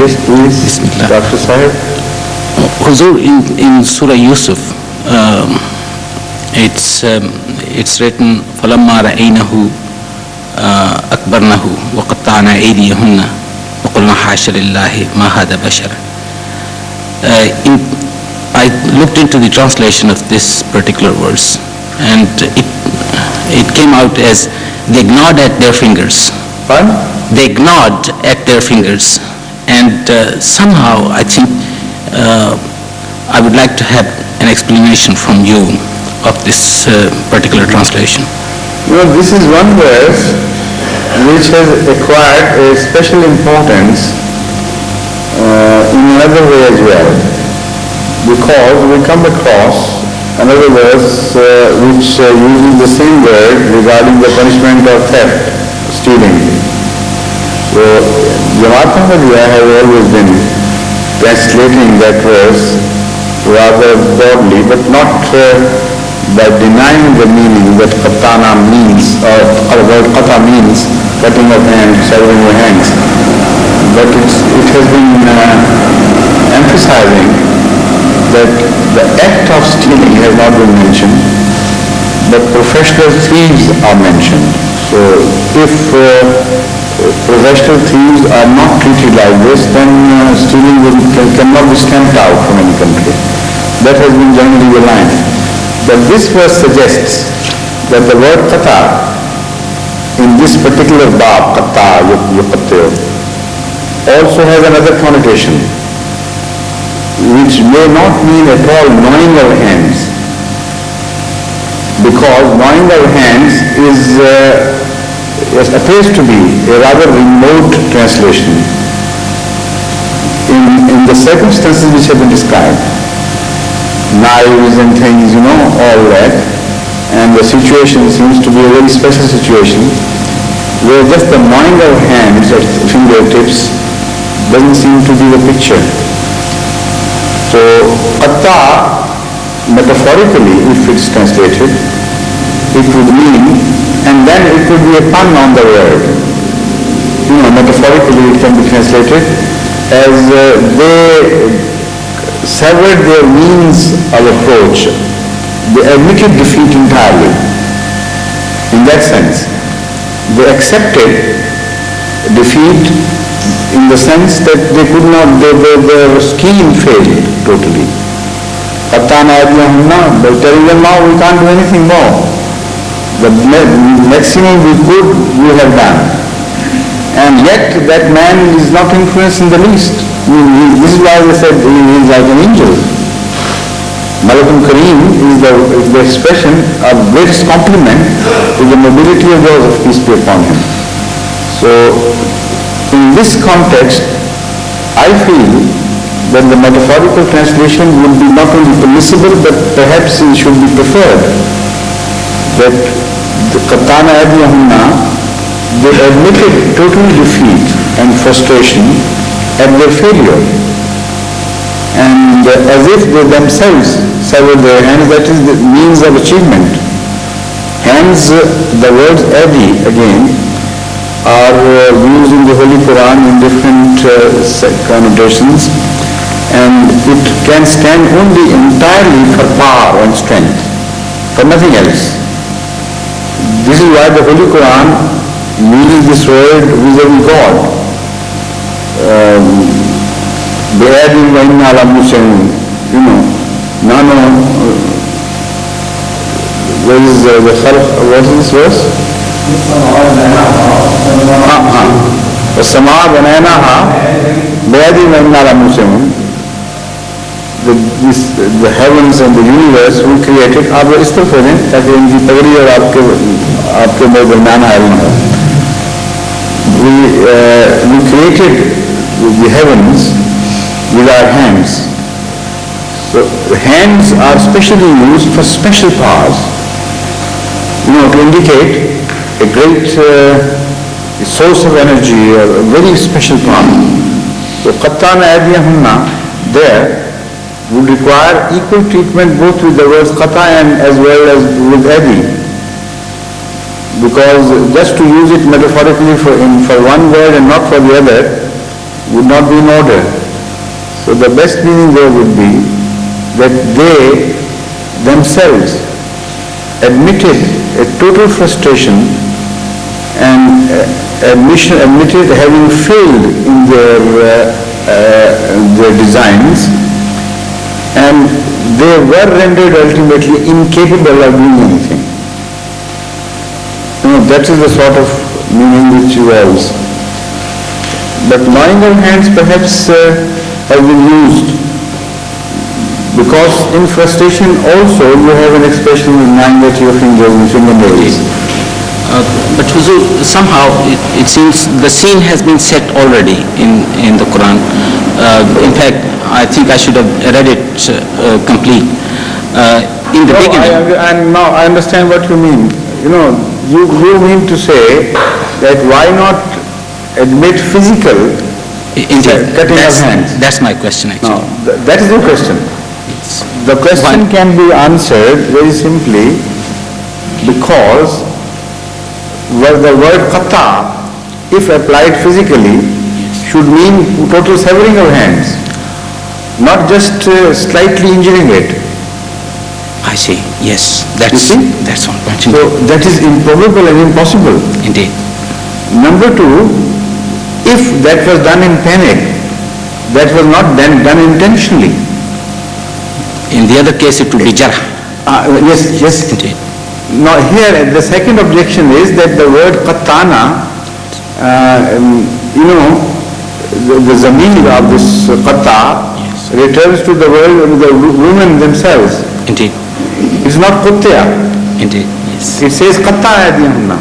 Yes, please, Bismillah. Dr. Sahib. Huzur, in Surah Yusuf, it's written, فَلَمَّا رَأَيْنَهُ أَكْبَرْنَهُ وَقَطَّعْنَا أَيْدِيَهُنَّ وَقُلْنَا حَاشَ لِلَّهِ مَا هَذَا بَشَرٌ. I looked into the translation of this particular verse, and it came out as they gnawed at their fingers. Pardon? They gnawed at their fingers, and somehow I think I would like to have an explanation from you of this particular translation. You know, this is one verse which has acquired a special importance in another way as well, because we come across another verse which uses the same word regarding the punishment of theft, stealing. So Jamaat Ahmadiyya has always been translating that verse rather broadly, but not by denying the meaning that qatana means, or the word qata means cutting of hands, severing your hands. But it has been emphasizing that the act of stealing has not been mentioned, but professional thieves are mentioned. So if professional thieves are not treated like this, then stealing cannot be stamped out from any country. That has been generally the line. But this verse suggests that the word qata in this particular bab, qata, yuqatir, also has another connotation, which may not mean at all gnawing our hands, because gnawing our hands appears to be a rather remote translation in the circumstances which have been described. Knives and things, all that, and the situation seems to be a very special situation where just the gnawing of hands at fingertips doesn't seem to be the picture. So, qatta, metaphorically, if it's translated, it would mean, and then it would be a pun on the word. Metaphorically it can be translated as they severed their means of approach. They admitted defeat entirely. In that sense, they accepted defeat in the sense that they could not, their scheme failed totally. Qattana aydiyahunna, they're telling them now we can't do anything more. The maximum we could, we have done. And yet that man is not influenced in the least. This is why they said he is like an angel. Malakun Kareem is the expression of greatest compliment to the nobility of those of peace be upon him. So in this context, I feel that the metaphorical translation would be not only permissible but perhaps it should be preferred. That the qattana aydiyahunna, they admitted total defeat and frustration at their failure, and as if they themselves severed their hands, that is the means of achievement. Hands, the words adi again are used in the Holy Quran in different connotations, and it can stand only entirely for power and strength, for nothing else. This is why the Holy Quran uses this word vis-a-vis God. بِعَدٍ وَإِنَّا لَمُسْلِمُونَ. What is the khalq? What is this verse? وَالسَّمَاءَ بَنَيْنَاهَا بِعَدٍ وَإِنَّا لَمُسْلِمُونَ. The heavens and the universe we created. आप इस तरफ हो जाएं ताकि इनकी पगड़ी और आपके मेरे दरम्यान हाल ना हो. We created the heavens with our hands. So the hands are specially used for special powers, to indicate a great source of energy, a very special power. So qattana aydiyahunna there would require equal treatment both with the words qata and as well as with adi. Because just to use it metaphorically for one word and not for the other would not be in order. So the best meaning there would be that they themselves admitted a total frustration and admitted having failed in their designs, and they were rendered ultimately incapable of doing anything. That is the sort of meaning which evolves. But gnawing of hands perhaps has been used because in frustration also you have an expression of gnawing at your fingers and fingernails. But Huzur, somehow it seems the scene has been set already in the Quran. In fact, I think I should have read it complete. In the beginning... And now I understand what you mean. You mean to say that why not admit physical cutting of hands? That's my question actually. No, that is the question. The question can be answered very simply because the word qata, if applied physically, should mean total severing of hands, not just slightly injuring it. I see, yes. That's one point. So that is improbable and impossible. Indeed. Number two, if that was done in panic, that was not done intentionally. In the other case, it would be jarh. Yes. Indeed. Now here, the second objection is that the word qatana, the zamir of this qata returns to the women themselves. Indeed. It's not qutya. Indeed, yes. It says qatta aydiyahunna,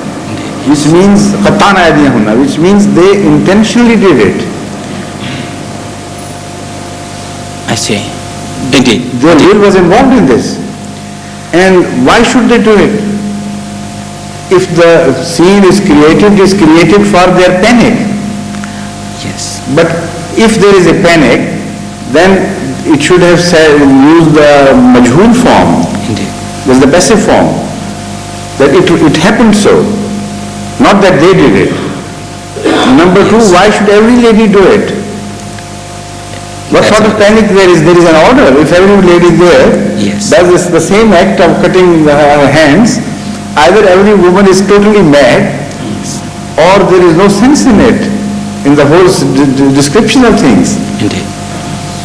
which means qatana aydiyahunna, which means they intentionally did it. I see. Indeed. Their will was involved in this. And why should they do it? If the scene is created for their panic. Yes. But if there is a panic, then it should have used the majhul form. Indeed. There's the passive form. That it happened so. Not that they did it. Number two, why should every lady do it? What sort of panic there is? There is an order. If every lady there does the same act of cutting her hands, either every woman is totally mad, or there is no sense in it, in the whole description of things. Indeed.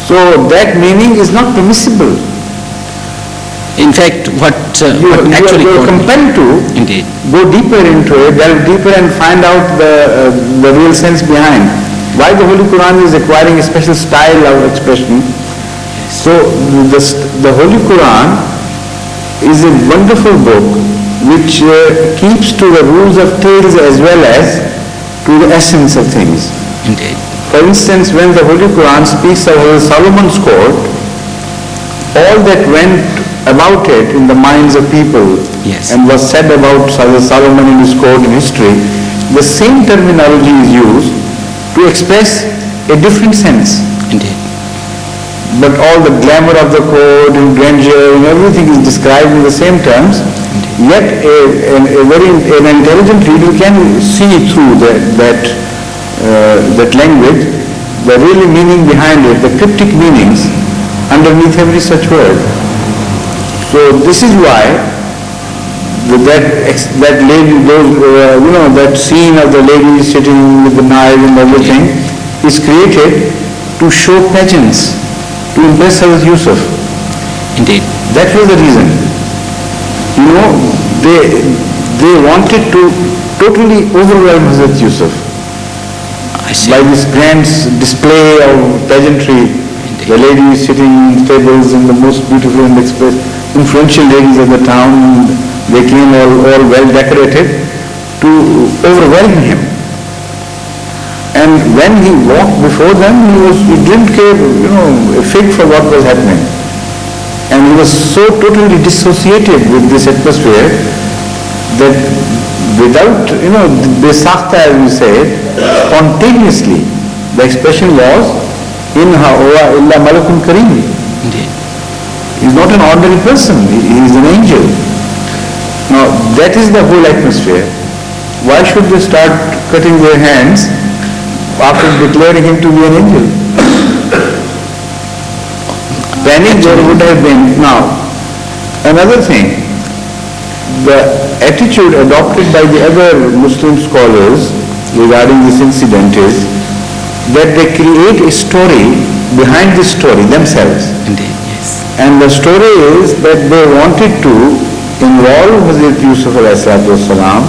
So that meaning is not permissible. In fact, what actually you are compelled to go deeper into it, delve deeper and find out the real sense behind. Why the Holy Quran is acquiring a special style of expression. So the Holy Quran is a wonderful book which keeps to the rules of tales as well as to the essence of things. Indeed. For instance, when the Holy Quran speaks of Solomon's court, all that went about it in the minds of people and was said about Solomon in his court in history, the same terminology is used to express a different sense. Indeed. But all the glamour of the court and grandeur and everything is described in the same terms. Indeed. Yet an intelligent reader can see through that language, the real meaning behind it, the cryptic meanings underneath every such word. So this is why that lady, that scene of the lady sitting with the knife and everything is created to show pageants, to impress Hazrat Yusuf. Indeed. That was the reason. They wanted to totally overwhelm Hazrat Yusuf by this grand display of pageantry. Indeed. The lady is sitting in tables and the most beautiful and influential ladies of the town. They came all well decorated to overwhelm him. And when he walked before them, he didn't care, a fig for what was happening. And he was so totally dissociated with this atmosphere that without, besakhta as we say it, spontaneously, the expression was, in huwa illa malakun kareem. Indeed. He's not an ordinary person, he is an angel. Now, that is the whole atmosphere. Why should they start cutting their hands after declaring him to be an angel. Panic there would have been. Now, another thing, the attitude adopted by the other Muslim scholars regarding this incident is that they create a story behind the story themselves. Indeed, yes. And the story is that they wanted to involve Hazrat Yusuf alayhi salatu wasalam,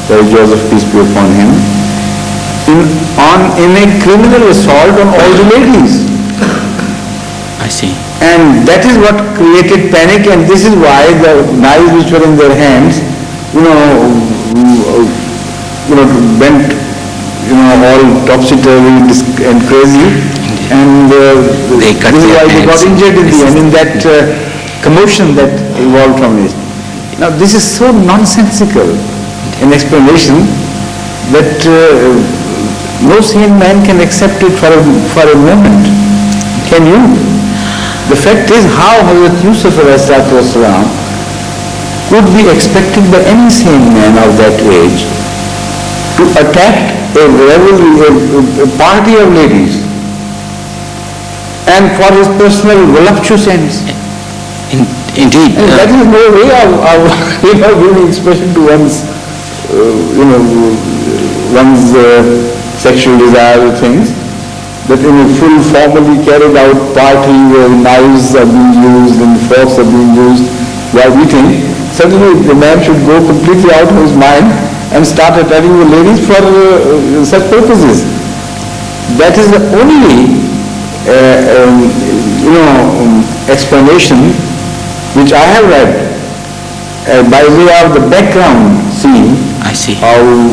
that is Joseph, peace be upon him, in a criminal assault on all the ladies. I see. And that is what created panic, and this is why the knives which were in their hands, went, all topsy-turvy and crazy, and They cut this is their why they got hands. injured in the end, in that commotion that evolved from it. Now this is so nonsensical an explanation that no sane man can accept it for a moment. Can you? The fact is, how Hazrat Yusuf ﷺ could be expected by any sane man of that age to attack a party of ladies, and for his personal voluptuous ends. Indeed. And that is no way of giving expression to one's sexual desire or things. That in a full formally carried out party where knives are being used and forks are being used while eating, suddenly the man should go completely out of his mind and start attacking the ladies for such purposes. That is the only explanation which I have read by way of the background scene. I see.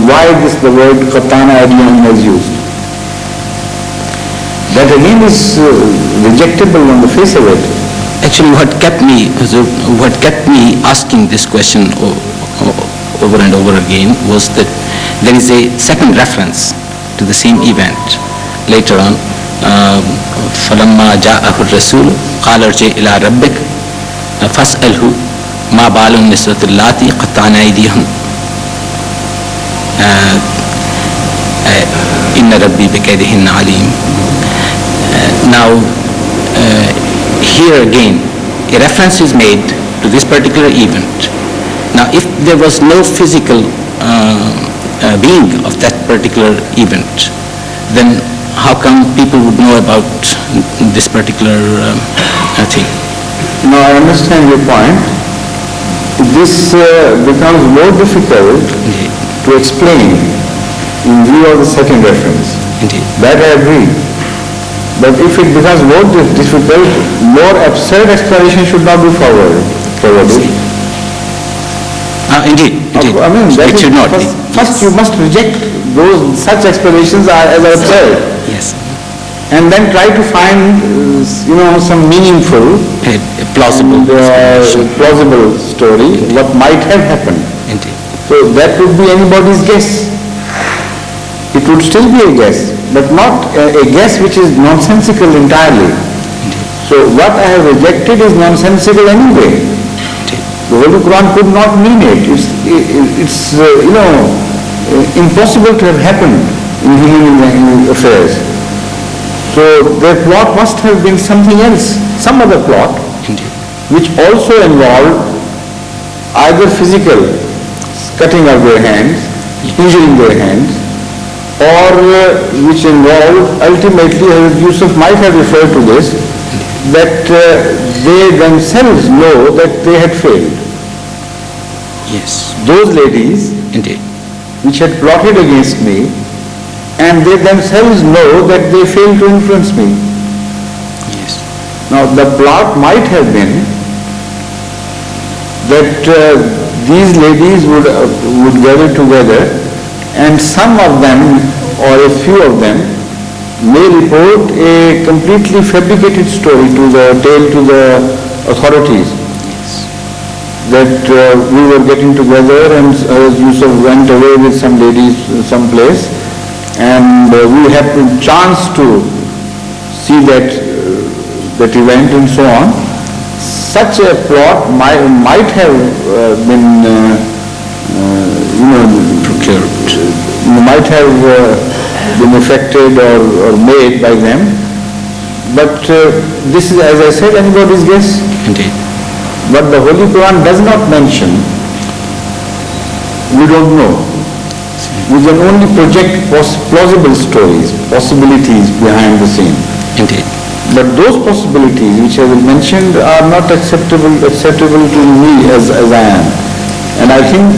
Why the word katana adiyan is used. That again is rejectable on the face of it. Actually, what kept me asking this question over and over again was that there is a second reference to the same event later on. فَلَمَّا جَاءَهُ الرَّسُولُ قَالَ ارْجِعْ إِلَىٰ رَبِّكَ فَاسْأَلْهُ مَا بَالُ النِّسْوَةِ اللَّاتِي قَطَّعْنَ أَيْدِيَهُنَّ إِنَّ رَبِّي بِكَيْدِهِنَّ عَلِيمٌ. Now, here again, a reference is made to this particular event. Now, if there was no physical being of that particular event, then how come people would know about this particular thing? Now I understand your point. This becomes more difficult Indeed. to explain in view of the second reference. Indeed. That I agree. But if it becomes more difficult, more absurd explanation should not be forwarded. Indeed. I mean, that It should not be. First you must reject such explanations as absurd. Yes. And then try to find, some meaningful, A plausible explanation. plausible story, what might have happened. Indeed. So that would be anybody's guess. It would still be a guess, but not a guess which is nonsensical entirely. So what I have rejected is nonsensical anyway. The Holy Quran could not mean it. It's impossible to have happened in human affairs. So their plot must have been something else, some other plot, Indeed. which also involved either physical cutting of their hands, injuring their hands, or which involved, ultimately, as Yusuf might have referred to this, that they themselves know that they had failed. Yes. Those ladies Indeed. which had plotted against me, and they themselves know that they failed to influence me. Yes. Now the plot might have been that these ladies would gather together, and some of them, or a few of them, may report a completely fabricated story to the authorities. That we were getting together and Yusuf went away with some ladies someplace, and we had to chance to see that event and so on. Such a plot might have been procured, might have been affected or made by them. But this is, as I said, anybody's guess. Indeed. What the Holy Quran does not mention, we don't know. We can only project plausible stories, possibilities behind the scene. Indeed. But those possibilities which I have mentioned are not acceptable to me as I am. And I think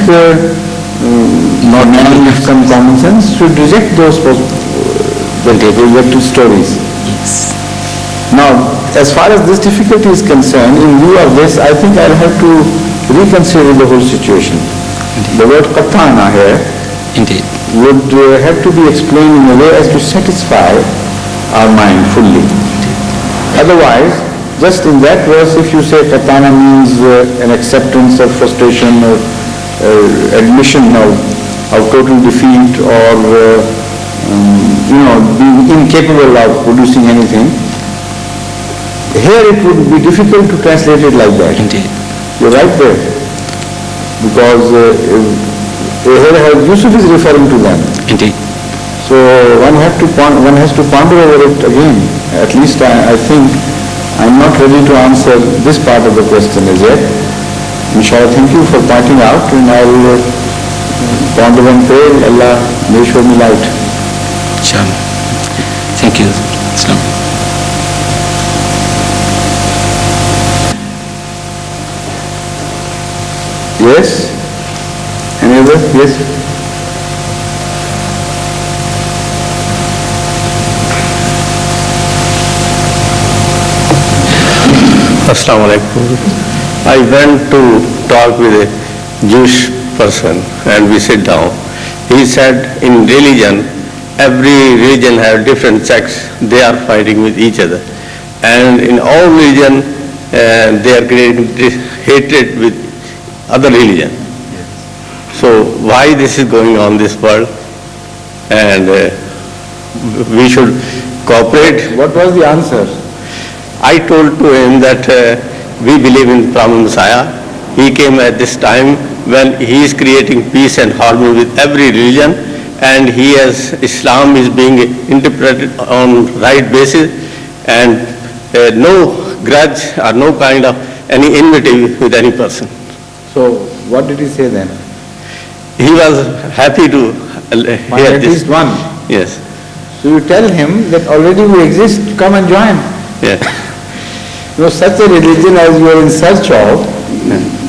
not many with some common sense should reject those projected stories. Yes. Now, as far as this difficulty is concerned, in view of this, I think I'll have to reconsider the whole situation. Indeed. The word qatana here Indeed. would have to be explained in a way as to satisfy our mind fully. Otherwise, just in that verse, if you say qatana means an acceptance of frustration or admission of total defeat or being incapable of producing anything, here it would be difficult to translate it like that. Indeed. You're right there. Because here Yusuf is referring to them. Indeed. So one has to ponder over it again. At least I think I'm not ready to answer this part of the question as yet. Inshallah, thank you for pointing out, and I'll ponder and pray, Allah may show me light. Inshallah. Thank you. Islam. Yes? Any other? Yes? Assalamu alaikum. I went to talk with a Jewish person and we sit down. He said in religion, every religion has different sects. They are fighting with each other. And in all religion, they are creating hatred with other religion. So why this is going on this world? And we should cooperate. What was the answer? I told to him that we believe in Brahman Messiah. He came at this time when he is creating peace and harmony with every religion, and Islam is being interpreted on right basis, and no grudge or no kind of any enmity with any person. So what did he say then? He was happy to hear at this. least one. Yes. So you tell him that already we exist, come and join. Yeah. Such a religion as you are in search of,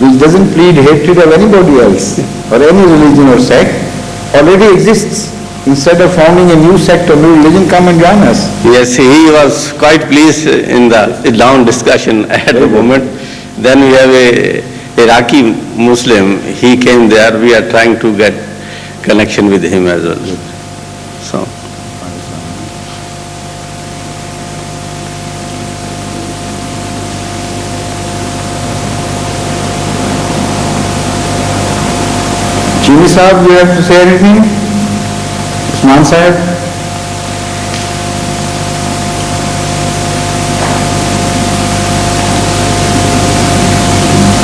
which doesn't plead hatred of anybody else, or any religion or sect, already exists. Instead of founding a new sect or new religion, come and join us. Yes, he was quite pleased in the Islam discussion at the moment. Then we have a Iraqi Muslim. He came there. We are trying to get connection with him as well. So. Chini Sahib, do you have to say anything? Usman Sahib?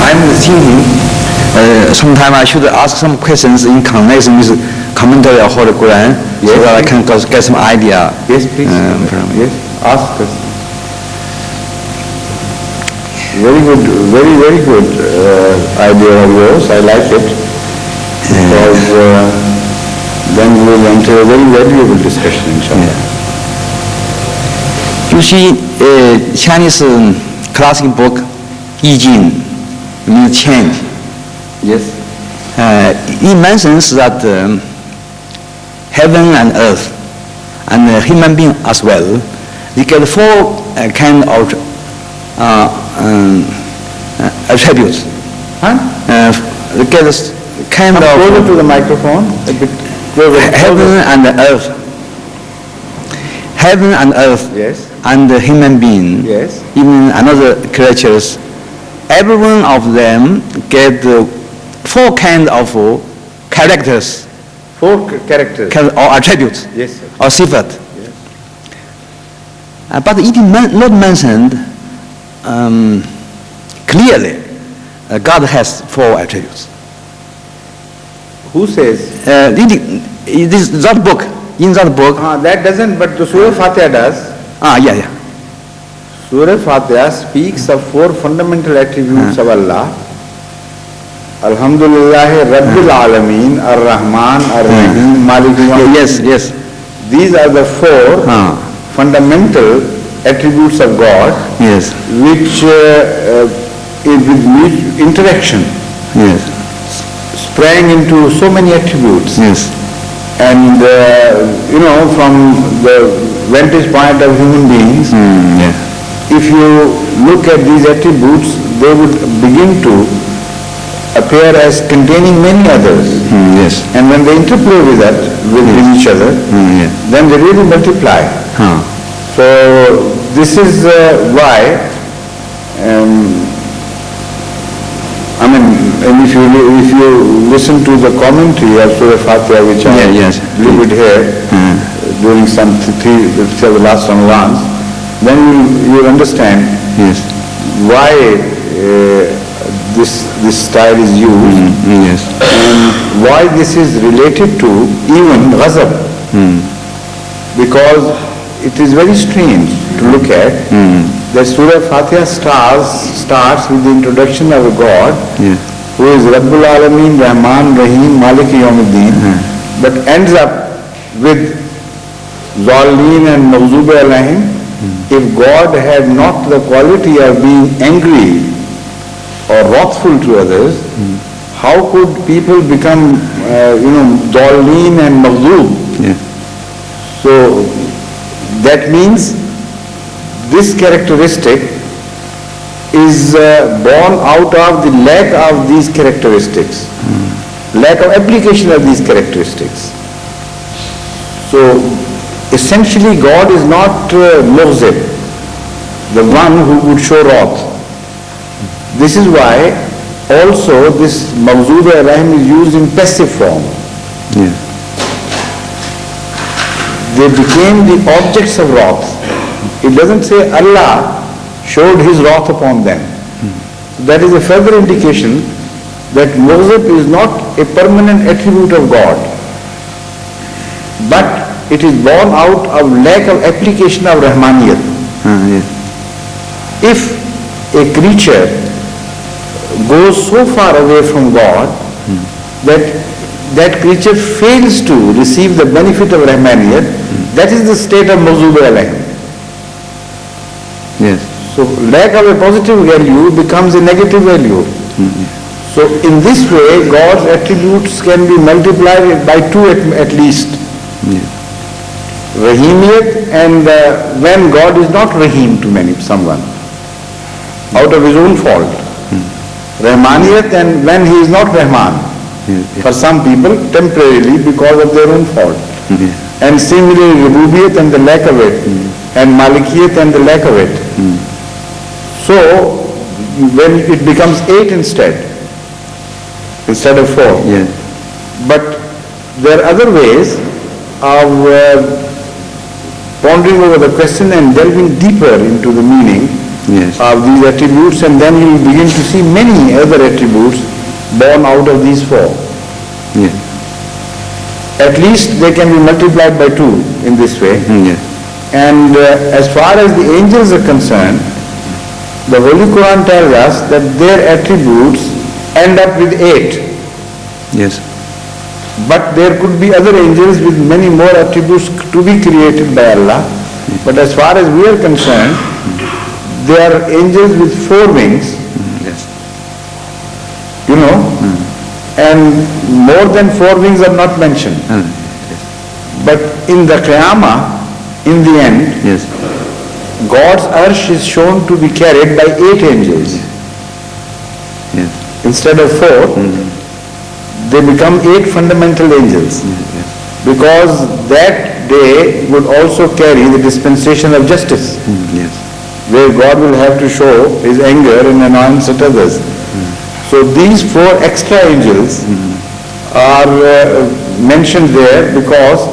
I'm thinking, sometime I should ask some questions in connection with commentary of Holy Quran, so Yes, that I can get some idea. Yes, please. Yes, ask us. Very good, very good idea of yours. I like it. Because then we will enter a very valuable discussion, inshallah. You see, Chinese classic book, Yi Jing, means change. Yes. It mentions that heaven and earth and human being as well, they get four kind of attributes. Huh? They get kind Come closer to of the microphone, a bit closer. heaven and earth. Heaven and earth Yes, and the human being, yes. even another creatures, every one of them get four kind of characters Four characters. or attributes Yes, sir. or sifat. Yes. But it is not mentioned clearly. God has four attributes. Who says? That book, in that book. That doesn't, but the Surah Fatiha does. Yeah. Surah Fatiha speaks of 4 fundamental attributes of Allah. Alhamdulillah, Rabbil Alameen, Ar-Rahman, Ar-Rahim, Malik Yawm. Yes. These are the 4 fundamental attributes of God, Yes. which is with interaction Yes. sprang into so many attributes. Yes. And from the vantage point of human beings, Yeah. if you look at these attributes, they would begin to appear as containing many others. Yes. And when they interplay with each other, Yeah. then they really multiply. So this is why, and if you listen to the commentary of Surah Fatiha, which I Yes. delivered here during the last Ramadans, then you understand Yes. why this style is used Yes. and why this is related to even ghazab. Because it is very strange to look at that Surah Fatiha starts with the introduction of a God Yeah. who is Rabbul Alameen, Rahman, Rahim, Malik Yawmiddin, but ends up with Zaleen and Maghzub Alayhim. If God had not the quality of being angry or wrathful to others, how could people become, Zaleen and Maghzub? Yeah. So that means this characteristic is born out of the lack of these characteristics, lack of application of these characteristics. So essentially God is not mughzib, the one who would show wrath. This is why also this Maghzub Alayhim is used in passive form. Yeah. They became the objects of wrath. It doesn't say Allah showed his wrath upon them. That is a further indication that Mughzib is not a permanent attribute of God, but it is born out of lack of application of Rahmaniyat. Yeah. If a creature goes so far away from God that creature fails to receive the benefit of Rahmaniyat, that is the state of Maghzub Alayhim. Yes. So lack of a positive value becomes a negative value. So in this way, God's attributes can be multiplied by 2 at least. Yeah. Rahimiyat, and when God is not Rahim to someone, out of his own fault. Rahmaniyat, and when he is not Rahman, for some people temporarily because of their own fault. Yeah. And similarly Rububiyat and the lack of it, and Malikiyat and the lack of it. So when it becomes 8 instead of 4. Yeah. But there are other ways of pondering over the question and delving deeper into the meaning Yes. of these attributes, and then you will begin to see many other attributes born out of these 4. Yeah. At least they can be multiplied by 2 in this way. Yeah. And as far as the angels are concerned, the Holy Quran tells us that their attributes end up with 8. Yes. But there could be other angels with many more attributes to be created by Allah. But as far as we are concerned, they are angels with 4 wings, Yes. and more than 4 wings are not mentioned. But in the Qiyamah, in the end, Yes. God's arsh is shown to be carried by 8 angels. Yes. Instead of 4, they become 8 fundamental angels. Yes. Because that day would also carry the dispensation of justice, Yes. where God will have to show his anger and annoyance at others. So these 4 extra angels are mentioned there because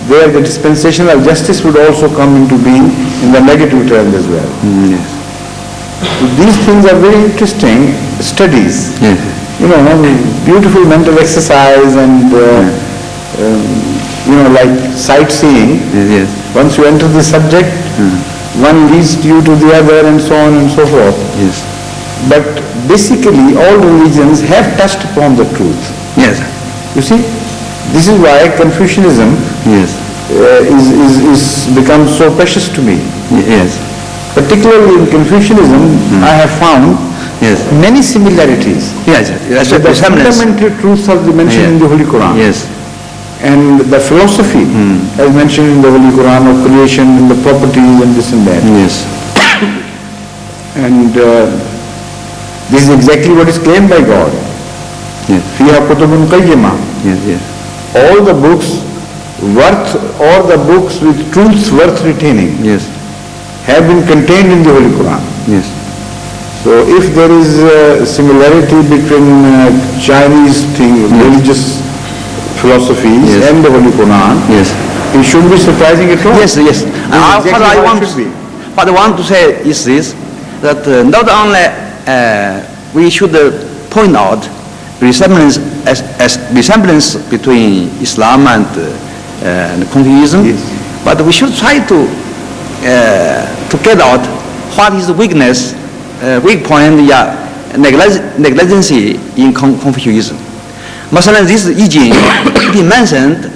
there the dispensation of justice would also come into being in the negative terms as well. Yes. So these things are very interesting studies. Yes. Beautiful mental exercise, and like sightseeing. Yes. Once you enter the subject, one leads you to the other and so on and so forth. Yes. But basically, all religions have touched upon the truth. Yes. You see, this is why Confucianism Yes. is become so precious to me. Yes. Particularly in Confucianism, I have found Yes. many similarities. Yes. Yes. So the Resemblance. fundamental truths are mentioned in the Holy Quran. Yes. And the philosophy, as mentioned in the Holy Quran, of creation and the properties and this and that. Yes. And this is exactly what is claimed by God. Yes. Fiha kutubun qayyimah. Yes. Yes. All the books with truths worth retaining Yes. have been contained in the Holy Quran. Yes. So if there is a similarity between Chinese religious philosophies Yes. and the Holy Quran, Yes. it shouldn't be surprising at all. Yes, yes. This is exactly What I want to say is this, that not only we should point out resemblance as resemblance between Islam and Confucianism, Yes. but we should try to get out what is the weakness, weak point, negligency in Confucianism. Masalan, this Yi Jing, it mentioned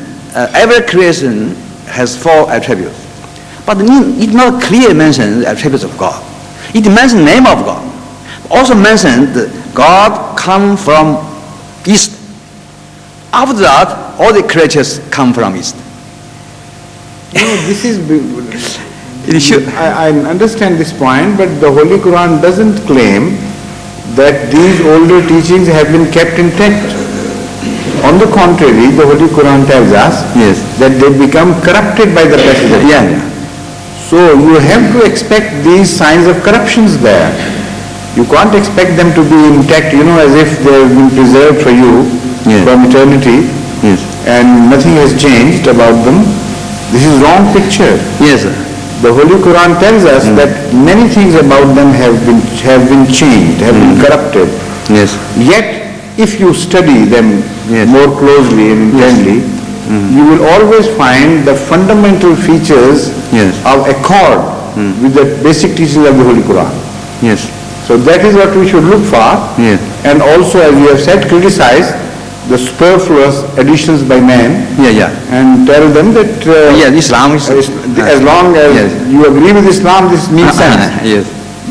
every creation has 4 attributes. But it not clearly mentions the attributes of God. It mentions the name of God. Also mentioned God come from East. After that, all the creatures come from East. This is... It should, I understand this point, but the Holy Quran doesn't claim that these older teachings have been kept intact. On the contrary, the Holy Quran tells us Yes. that they become corrupted by the passage of yeah, time. yeah. So you have to expect these signs of corruptions there. You can't expect them to be intact, as if they have been preserved for you Yes. from eternity Yes. and nothing has changed about them. This is wrong picture. Yes, sir. The Holy Quran tells us that many things about them have been changed, have been corrupted. Yes. Yet, if you study them Yes. more closely and intently, you will always find the fundamental features Yes. of accord with the basic teachings of the Holy Quran. Yes. So that is what we should look for. Yes. And also, as we have said, criticize the superfluous additions by man Yeah, yeah. and tell them that Yeah, Islam is... as long as Yes. you agree with Islam, this makes sense. Yes.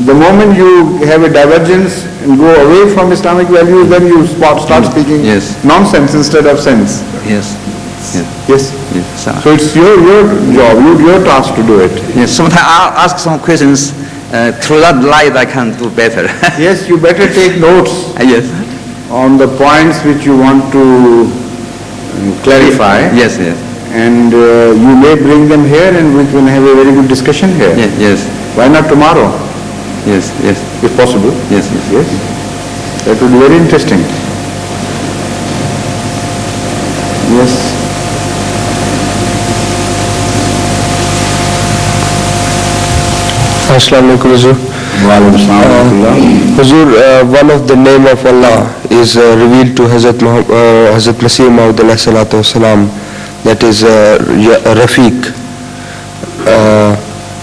The moment you have a divergence and go away from Islamic values, then you start speaking Yes. nonsense instead of sense. Yes. Yes. Yes. Yes. Sir. So it's your job, your task to do it. Yes. Sometimes I'll ask some questions. Through that light, I can do better. Yes, you better take notes Yes. on the points which you want to clarify. Yes. Yes. And you may bring them here and we can have a very good discussion here. Yes. Yes. Why not tomorrow, Yes. Yes. if possible? Yes. Yes. Yes. That would be very interesting. Yes. Assalamu alaikum, Huzur. Huzur, one of the name of Allah is revealed to Hazrat Masih Maud alayhi salatu wasalam, that is Rafiq.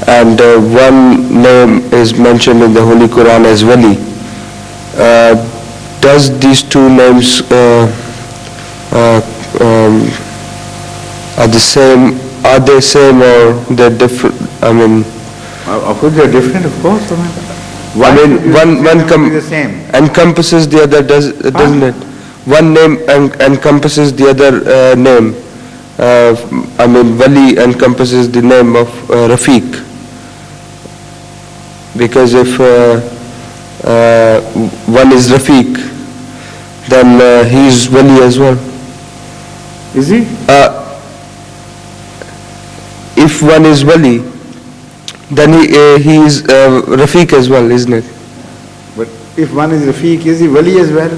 And one name is mentioned in the Holy Quran as Wali. Does these two names are they same or they're different? I mean, Of course, they are different, of course. I mean, one the same. encompasses the other, doesn't it? One name encompasses the other name. I mean, Wali encompasses the name of Rafiq. Because if one is Rafiq, then he is Wali as well. Is he? If one is Wali, then he is Rafiq as well, isn't it? But if one is Rafiq, is he Wali as well?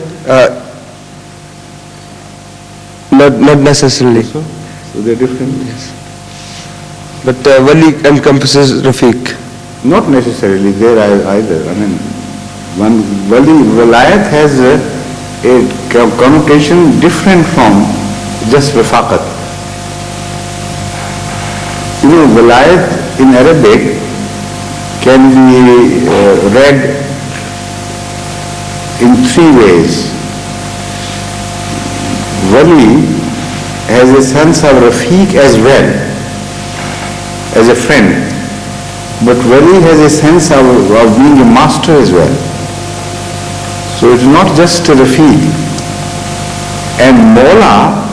Not necessarily. So they're different? Yes. But Wali encompasses Rafiq. Not necessarily there either. I mean, one Walayat has a connotation different from just Rafaqat. You know, Walayat in Arabic can be read in three ways. Wali has a sense of Rafiq as well, as a friend. But Wali has a sense of being a master as well. So it's not just a Rafiq. And Mawla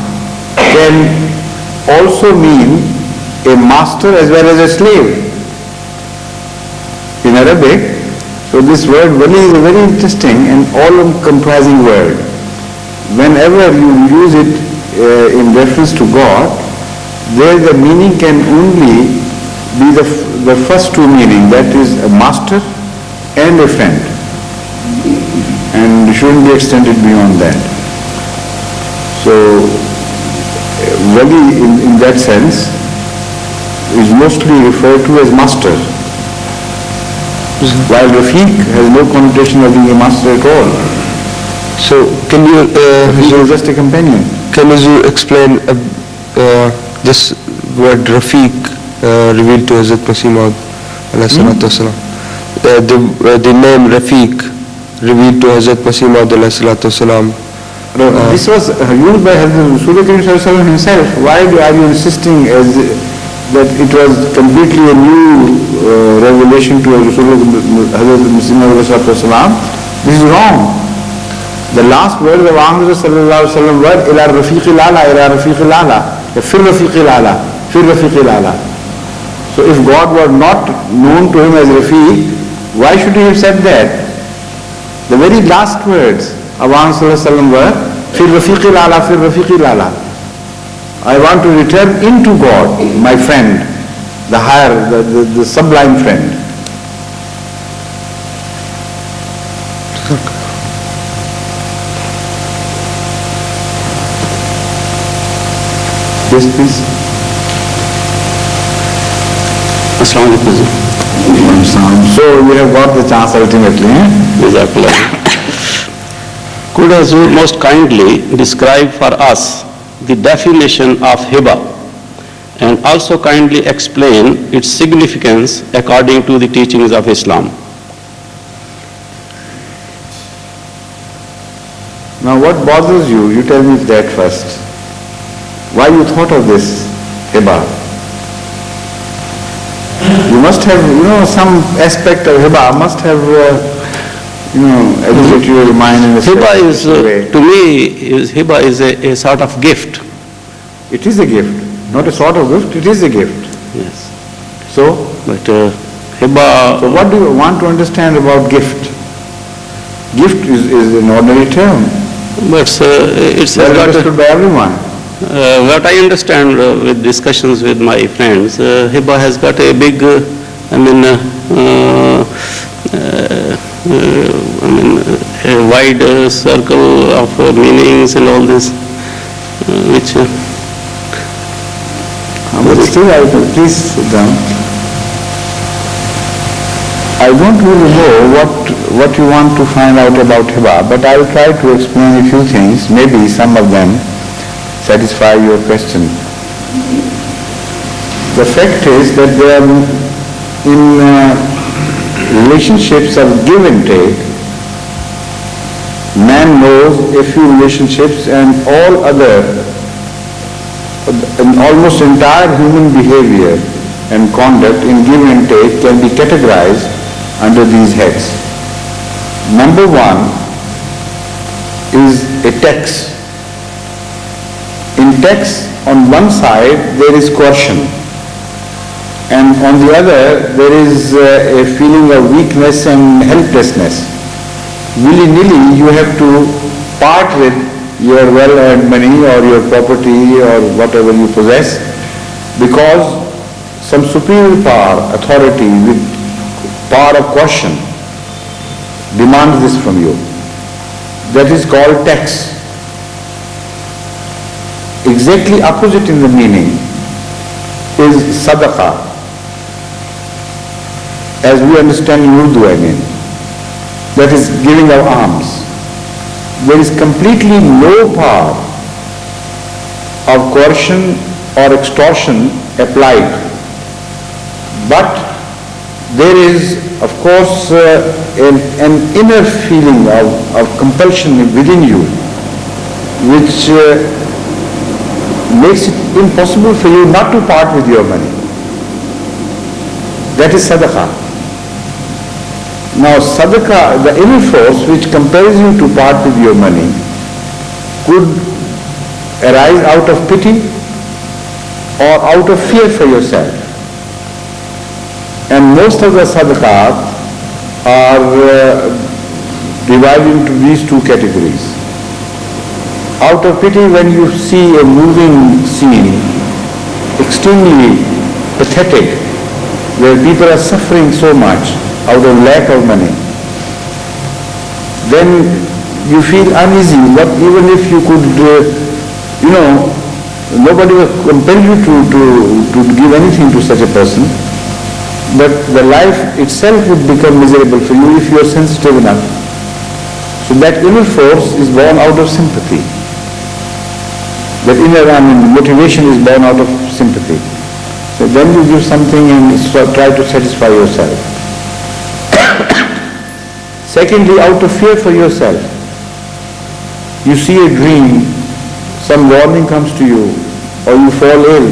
can also mean a master as well as a slave in Arabic. So this word Wali is a very interesting and all-comprising word. Whenever you use it in reference to God, there the meaning can only be the first two meaning, that is a master and a friend, and shouldn't be extended beyond that. So Wali in that sense is mostly referred to as master, while Rafiq has no connotation of being a master at all. So can you, Rafiq is just a companion. can you explain this word Rafiq revealed to Hazrat Masih Maud alayhi salatu wasalam? The name Rafiq revealed to Hazrat Masih Maud alayhi salatu wasalam. This was used by Hazrat Rasulullah himself. Why are you insisting that it was completely a new revelation to Hazrat Masih Maud? This is wrong. The last word of Muhammad sallallahu alaihi wasallam were ila rafiqil ala, ila rafiqil ala, fir rafiqil ala, fir rafiqil ala. So if God were not known to him as Rafiq, why should he have said that? The very last words of Muhammad sallallahu alaihi wasallam were fir rafiqil ala, fir rafiqil ala. I want to return into God, my friend, the higher, the sublime friend. Yes, please. Assalamu alaikum. So you have got the chance ultimately. Jazakallah. Could Hazur most kindly describe for us the definition of hiba and also kindly explain its significance according to the teachings of Islam? Now what bothers you? You tell me that first. Why you thought of this hiba? You must have, some aspect of hiba must have, educated your mind in a Hiba is, way. to me, hiba is a sort of gift. It is a gift, not a sort of gift, it is a gift. Yes. So, But hiba... so what do you want to understand about gift? Gift is an ordinary term, But it's well got understood by everyone. what I understand with discussions with my friends, hiba has got a big, a wide circle of meanings and all this, which... But still, please sit down. I don't really know what you want to find out about hiba, but I will try to explain a few things, maybe some of them satisfy your question. The fact is that there are in relationships of give and take, man knows a few relationships and all other, and almost entire human behavior and conduct in give and take can be categorized under these heads. Number one is a tax. In tax, on one side there is coercion, and on the other there is a feeling of weakness and helplessness. Willy-nilly you have to part with your well-earned money or your property or whatever you possess because some superior power, authority with power of coercion demands this from you. That is called tax. Exactly opposite in the meaning is sadaqah, as we understand in Urdu, I mean. That is giving of alms. There is completely no power of coercion or extortion applied But there is, of course, an inner feeling of compulsion within you, which makes it impossible for you not to part with your money. That is sadaqah. Now sadaqah, the inner force which compels you to part with your money, could arise out of pity or out of fear for yourself. And most of the sadaqah are divided into these two categories. Out of pity, when you see a moving scene, extremely pathetic, where people are suffering so much out of lack of money, then you feel uneasy. But even if you could, nobody will compel you to give anything to such a person, but the life itself would become miserable for you if you are sensitive enough. So that inner force is born out of sympathy. That inner, motivation is born out of sympathy. So then you give something and try to satisfy yourself. Secondly, out of fear for yourself. You see a dream, some warning comes to you, or you fall ill,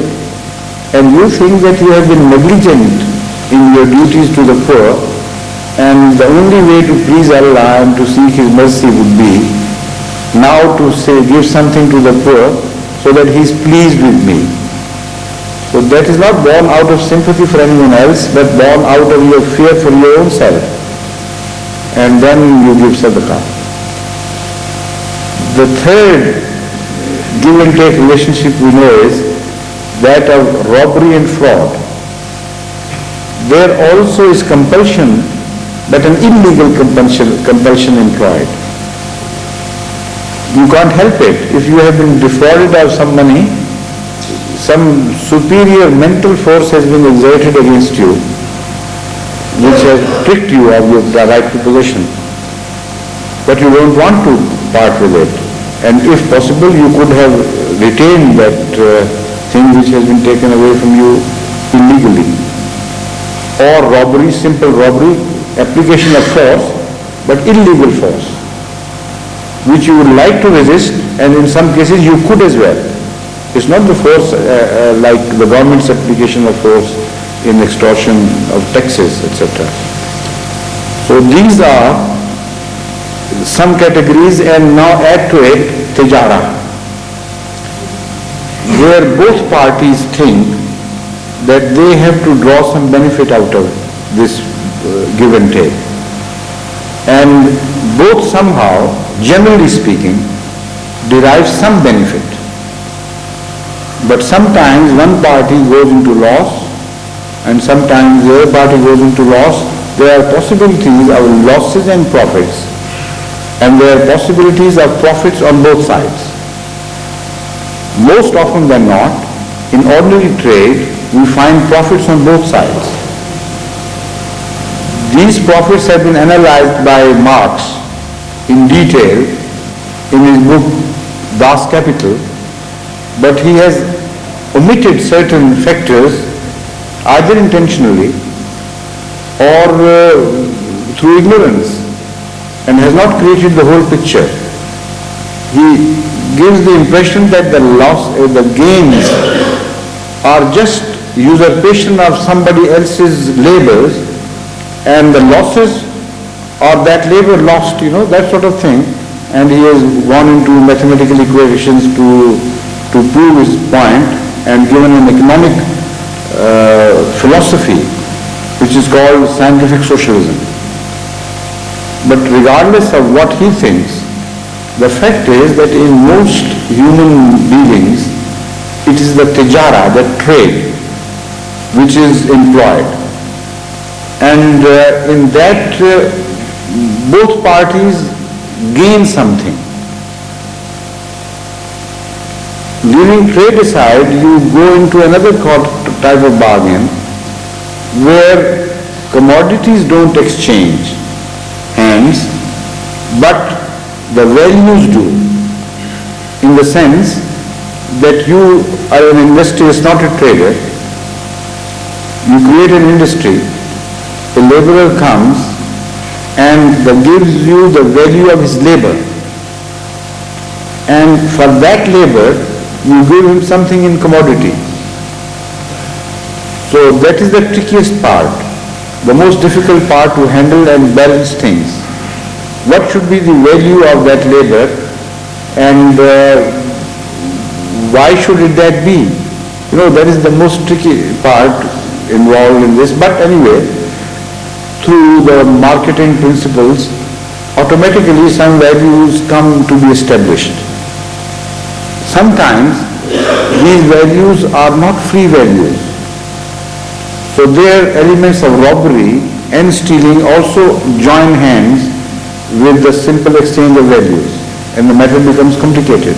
and you think that you have been negligent in your duties to the poor, and the only way to please Allah and to seek His mercy would be now to say, give something to the poor so that He is pleased with me. So that is not born out of sympathy for anyone else, but born out of your fear for your own self. And then you give sadaqah. The third give and take relationship we know is that of robbery and fraud. There also is compulsion, but an illegal compulsion employed. You can't help it. If you have been defrauded of some money, some superior mental force has been exerted against you, which has tricked you of your rightful possession. But you don't want to part with it. And if possible, you could have retained that thing which has been taken away from you illegally. Or robbery, simple robbery, application of force, but illegal force, which you would like to resist, and in some cases you could as well. It's not the force like the government's application of force in extortion of taxes, etc. So these are some categories, and now add to it tijara, where both parties think that they have to draw some benefit out of this give and take. And both somehow, generally speaking, derive some benefit. But sometimes one party goes into loss and sometimes the other party goes into loss. There are possibilities of losses and profits, and there are possibilities of profits on both sides. Most often than not, in ordinary trade, we find profits on both sides. These profits have been analyzed by Marx in detail in his book Das Kapital, but he has omitted certain factors either intentionally or through ignorance, and has not created the whole picture. He gives the impression that the gains are just usurpation of somebody else's labors, and the losses are that labor lost, that sort of thing. And he has gone into mathematical equations to prove his point, and given an economic philosophy which is called scientific socialism. But regardless of what he thinks, the fact is that in most human beings, it is the tijara, the trade, which is employed. And in that, both parties gain something. Leaving trade aside, you go into another type of bargain where commodities don't exchange hands, but the values do, in the sense that you are an investor, not a trader. You create an industry, a laborer comes and gives you the value of his labor. And for that labor, you give him something in commodity. So that is the trickiest part, the most difficult part to handle and balance things. What should be the value of that labor, and why should that be? That is the most tricky part involved in this. But anyway, through the marketing principles, automatically some values come to be established. Sometimes these values are not free values. So there elements of robbery and stealing also join hands with the simple exchange of values, and the matter becomes complicated.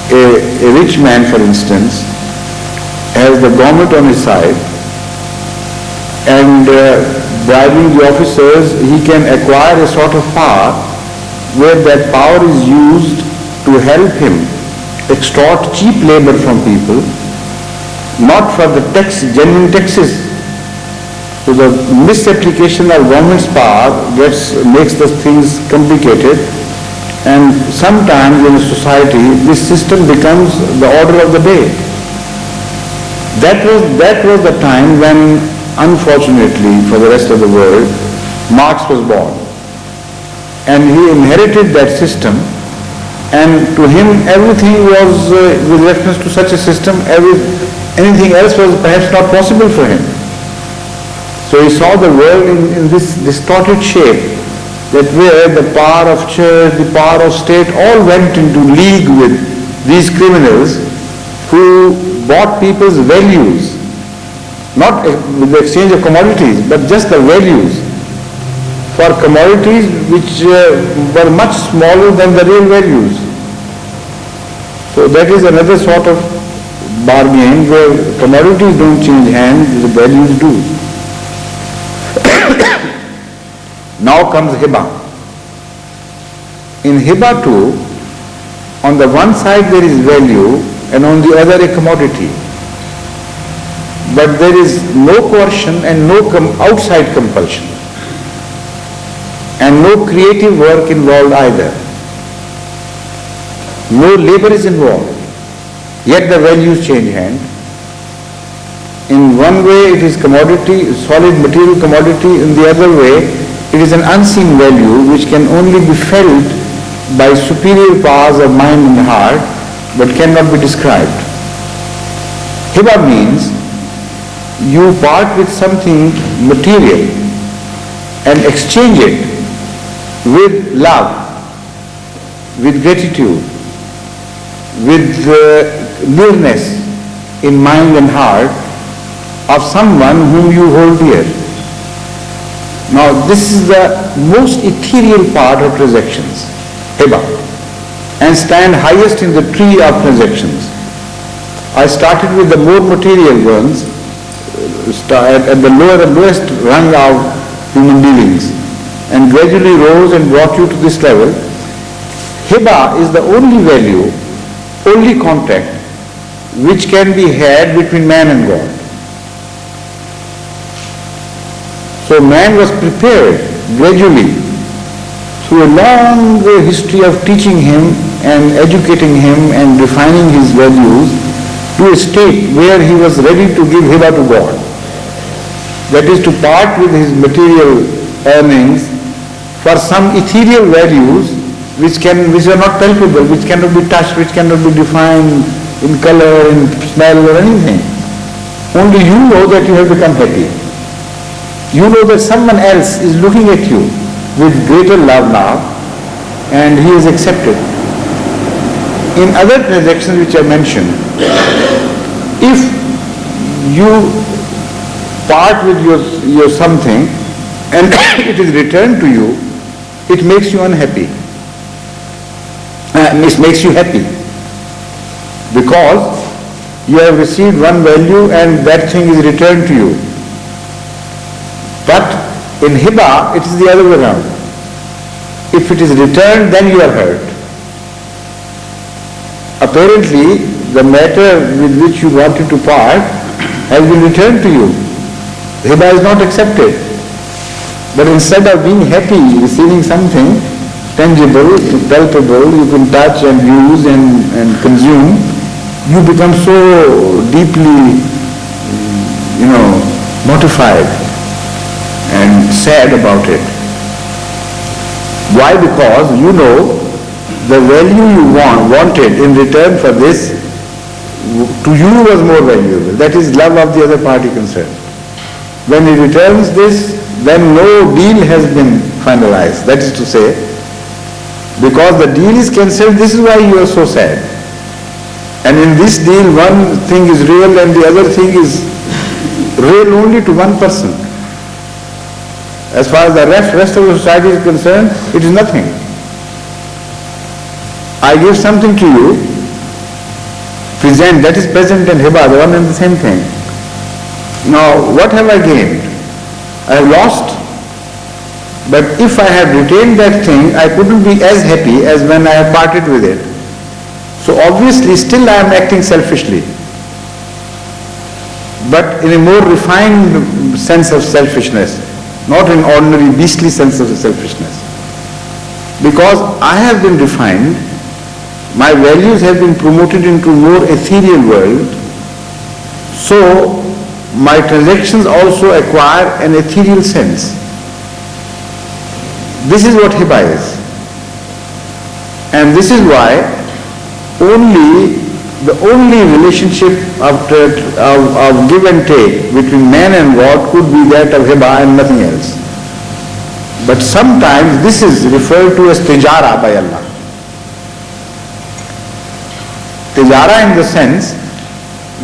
A rich man, for instance, has the government on his side, and bribing the officers, he can acquire a sort of power where that power is used to help him extort cheap labor from people, not for the genuine taxes. So the misapplication of government's power makes the things complicated, and sometimes in a society this system becomes the order of the day. That was the time when, unfortunately for the rest of the world, Marx was born. And he inherited that system, and to him everything was, with reference to such a system, anything else was perhaps not possible for him. So he saw the world in this distorted shape, that where the power of church, the power of state all went into league with these criminals who bought people's values, not with the exchange of commodities, but just the values, for commodities which were much smaller than the real values. So that is another sort of bargain where commodities don't change hands, the values do. Now comes Hiba. In Hiba too, on the one side there is value and on the other a commodity. But there is no coercion and no outside compulsion, and no creative work involved either. No labor is involved, yet the values change hand. In one way it is commodity, solid material commodity, in the other way it is an unseen value which can only be felt by superior powers of mind and heart, but cannot be described. Hiba means you part with something material and exchange it with love, with gratitude, with nearness in mind and heart of someone whom you hold dear. Now this is the most ethereal part of transactions, Hiba, and stand highest in the tree of transactions. I started with the more material ones, at the lowest rung of human dealings, and gradually rose and brought you to this level. Hiba is the only value, only contact which can be had between man and God. So man was prepared gradually through a long history of teaching him and educating him and refining his values to a state where he was ready to give Hiba to God. That is, to part with his material earnings for some ethereal values which are not palpable, which cannot be touched, which cannot be defined in color, in smell or anything. Only you know that you have become happy. You know that someone else is looking at you with greater love now, and he is accepted. In other transactions which I mentioned, if you part with your something and it is returned to you, it makes you unhappy. It makes you happy because you have received one value and that thing is returned to you. But in Hiba, it is the other way around. If it is returned, then you are hurt. Apparently, the matter with which you wanted to part has been returned to you. Hiba is not accepted. But instead of being happy, receiving something tangible, palpable, you can touch and use and consume, you become so deeply, mortified and sad about it. Why? Because you know the value you wanted in return for this to you was more valuable. That is love of the other party concerned. When he returns this, then no deal has been finalized. That is to say, because the deal is cancelled, this is why you are so sad. And in this deal, one thing is real and the other thing is real only to one person. As far as the rest of the society is concerned, it is nothing. I give something to you, present, that is present and hiba, the one and the same thing. Now, what have I gained? I have lost. But if I had retained that thing, I couldn't be as happy as when I have parted with it. So obviously, still I am acting selfishly. But in a more refined sense of selfishness, not an ordinary beastly sense of selfishness. Because I have been refined, my values have been promoted into more ethereal world, so my transactions also acquire an ethereal sense. This is what hiba is. And this is why the only relationship of give and take between man and God could be that of hiba and nothing else. But sometimes this is referred to as tijara by Allah. Tijara in the sense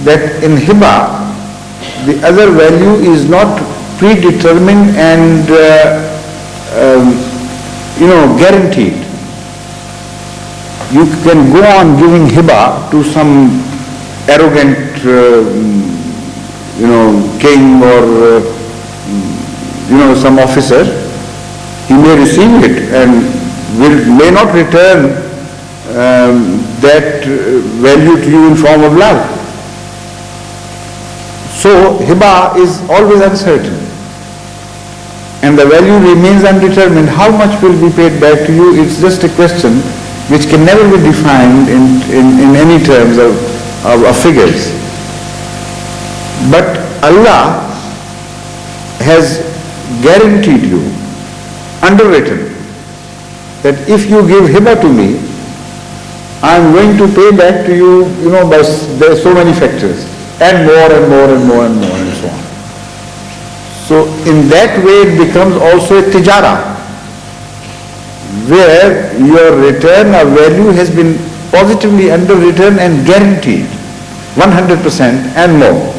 that in hiba, the other value is not predetermined and guaranteed. You can go on giving hiba to some arrogant, king or, some officer. He may receive it and may not return that value to you in form of love. So hiba is always uncertain. And the value remains undetermined. How much will be paid back to you? It's just a question which can never be defined in any terms of figures. But Allah has guaranteed you, underwritten, that if you give hiba to me, I am going to pay back to you, by there are so many factors, and more and more and more and more and so on. So in that way it becomes also a tijara, where your return of value has been positively underwritten and guaranteed, 100% and more.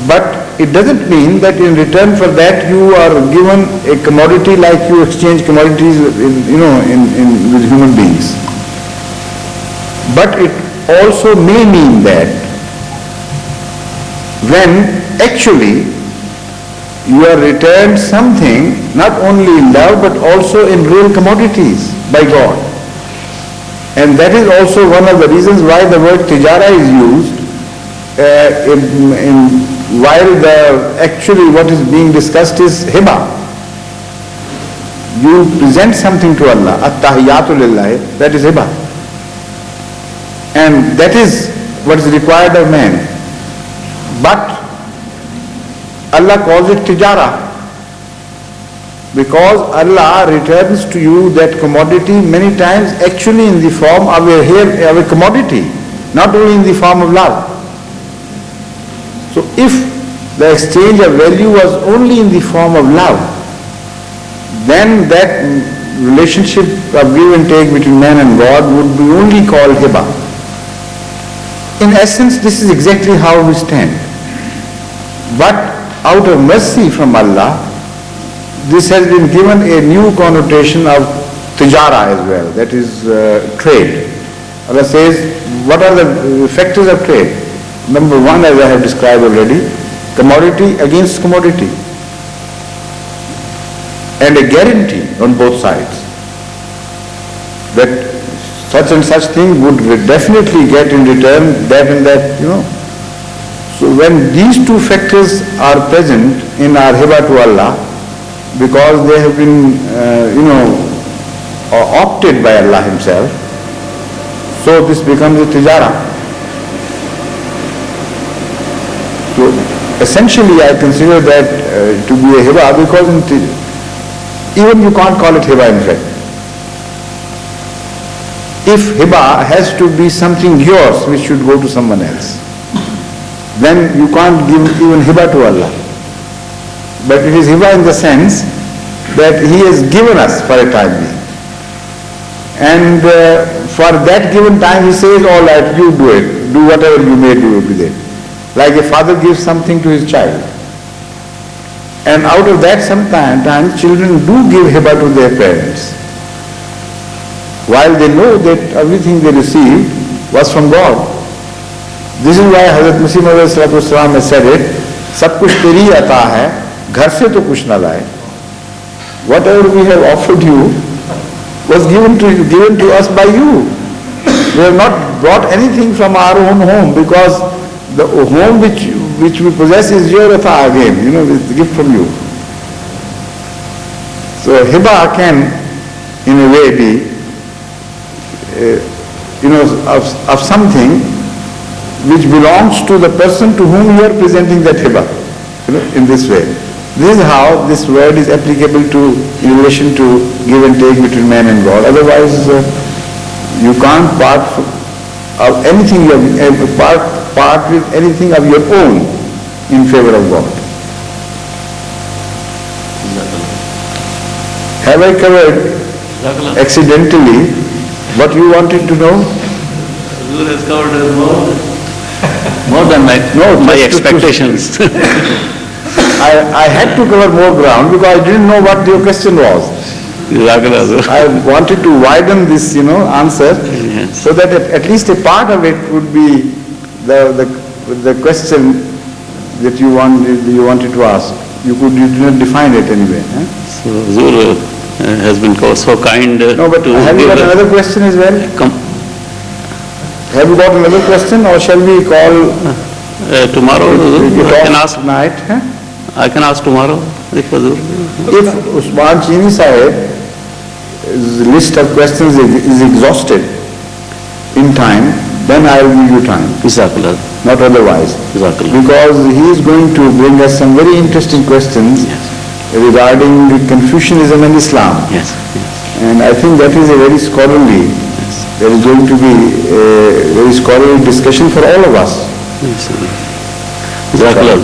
But it doesn't mean that in return for that you are given a commodity like you exchange commodities with human beings. But it also may mean that when actually you are returned something not only in love but also in real commodities by God. And that is also one of the reasons why the word tijara is used while actually what is being discussed is hiba. You present something to Allah, at-tahiyyatu lillahi, that is hiba. And that is what is required of man. But Allah calls it tijara because Allah returns to you that commodity many times actually in the form of a commodity, not only in the form of love. So if the exchange of value was only in the form of love, then that relationship of give and take between man and God would be only called hiba. In essence, this is exactly how we stand. But out of mercy from Allah, this has been given a new connotation of tijara as well, that is trade. Allah says, what are the factors of trade? Number one, as I have described already, commodity against commodity. And a guarantee on both sides that such and such thing would definitely get in return that and that, So when these two factors are present in our hiba to Allah, because they have been, opted by Allah Himself, so this becomes a tijara. So essentially I consider that to be a hiba, because even you can't call it hiba in fact. If hiba has to be something yours which should go to someone else, then you can't give even hiba to Allah. But it is hiba in the sense that He has given us for a time being. And for that given time He says, all right, you do it, do whatever you may do with it. Like a father gives something to his child. And out of that sometimes children do give hiba to their parents, while they know that everything they received was from God. This is why Hazrat Masih Maud has said it, सब कुछ तेरी अता है, घर से तो कुछ न लाए. Whatever we have offered you was given to us by you. We have not brought anything from our own home, because the home which we possess is your ata again, it's the gift from you. So hiba can in a way be of something which belongs to the person to whom you are presenting that hiba, in this way. This is how this word is applicable in relation to give and take between man and God. Otherwise, you can't part anything with anything of your own in favor of God. Have I covered accidentally what you wanted to know? Huzur has covered more than my expectations. I had to cover more ground because I didn't know what your question was. I wanted to widen this, answer, Yes. so that at least a part of it would be the question that you wanted to ask. You did not define it anyway. So Huzur has been so kind No, but to have you give got another question as well? Have you got another question, or shall we call? tomorrow, We I can talk ask. tonight. I can ask tomorrow, if Huzur. If Usman Chini Sahib's list of questions is exhausted in time, then I will give you time, Jazakallah. not otherwise. Jazakallah. Because he is going to bring us some very interesting questions regarding Confucianism and Islam. Yes. And I think that is a very scholarly, there is going to be a very scholarly discussion for all of us. Yes. Jazakallah.